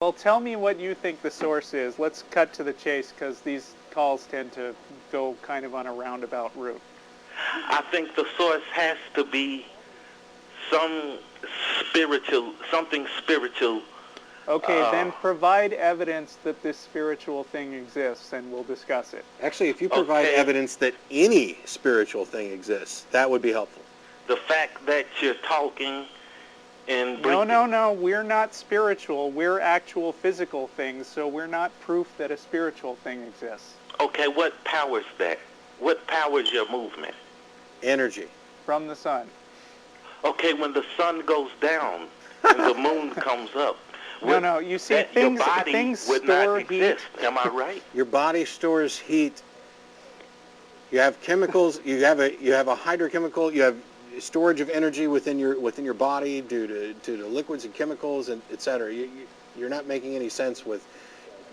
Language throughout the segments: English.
Well, tell me what you think the source is. Let's cut to the chase, because these calls tend to go kind of on a roundabout route. I think the source has to be something spiritual. Okay, then provide evidence that this spiritual thing exists, and we'll discuss it. Actually, if you provide evidence that any spiritual thing exists, that would be helpful. The fact that you're talking and breathing. No, we're not spiritual. We're actual physical things, so we're not proof that a spiritual thing exists. Okay, what powers that? What powers your movement? Energy. From the sun. Okay, when the sun goes down and the moon comes up. No, you see, things would store not exist. Am I right? Your body stores heat. You have chemicals. You have a hydrochemical. You have storage of energy within your body due to liquids and chemicals and etc. You're not making any sense with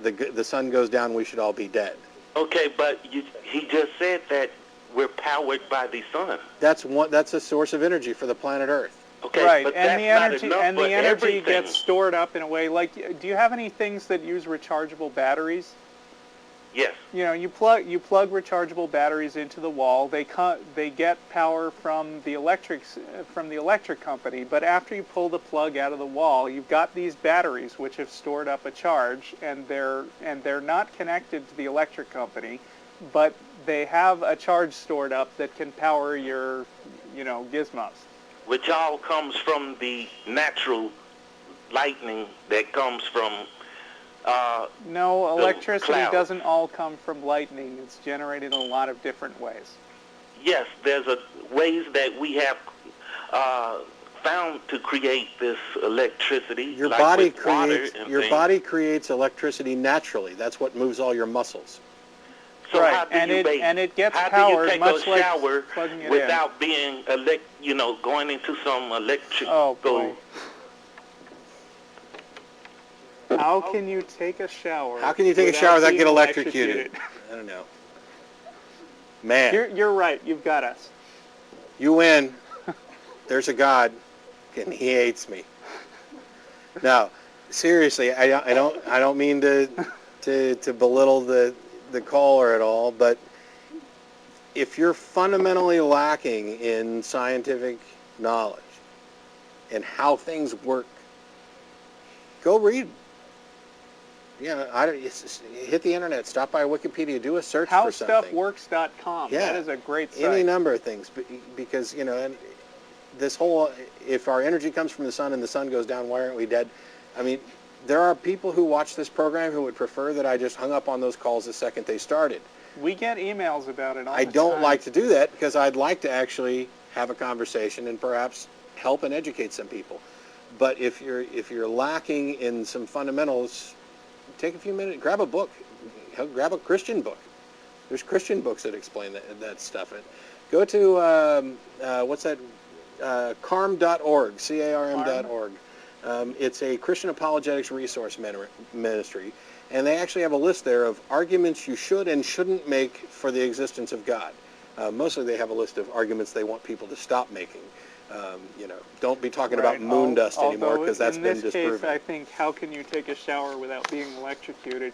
the sun goes down, we should all be dead. Okay, but he just said that we're powered by the sun. That's a source of energy for the planet Earth. Okay, right, but and that's the energy gets stored up in a way. Like, do you have any things that use rechargeable batteries? Yes. You know, you plug rechargeable batteries into the wall. They get power from the electric company. But after you pull the plug out of the wall, you've got these batteries which have stored up a charge, and they're not connected to the electric company, but they have a charge stored up that can power your, gizmos. Which all comes from the natural lightning that comes from. No, electricity doesn't all come from lightning. It's generated in a lot of different ways. Yes, there's ways that we have found to create this electricity. Your body creates electricity naturally. That's what moves all your muscles. So right, how do it gets how powered do you take much a shower like without being going into some electric? Oh boy. How can you take a shower? How can you take a shower without getting electrocuted? I don't know. Man. You're right. You've got us. You win. There's a God, and he hates me. Now, seriously, I don't mean to belittle the caller at all, but if you're fundamentally lacking in scientific knowledge and how things work, go read. Hit the internet, stop by Wikipedia, do a search for something. HowStuffWorks.com. Yeah, that is a great site. Any number of things, because and this whole, if our energy comes from the sun and the sun goes down, why aren't we dead? I mean, there are people who watch this program who would prefer that I just hung up on those calls the second they started. We get emails about it all I the don't time. like to do that because I'd like to actually have a conversation and perhaps help and educate some people. But if you're lacking in some fundamentals, take a few minutes, grab a book, grab a Christian book. There's Christian books that explain that stuff. Go to what's that? CARM.org, CARM.org. It's a Christian apologetics resource ministry, and they actually have a list there of arguments you should and shouldn't make for the existence of God. Mostly they have a list of arguments they want people to stop making. Don't be talking about moon dust anymore, because that's been disproven. In this case, I think, how can you take a shower without being electrocuted?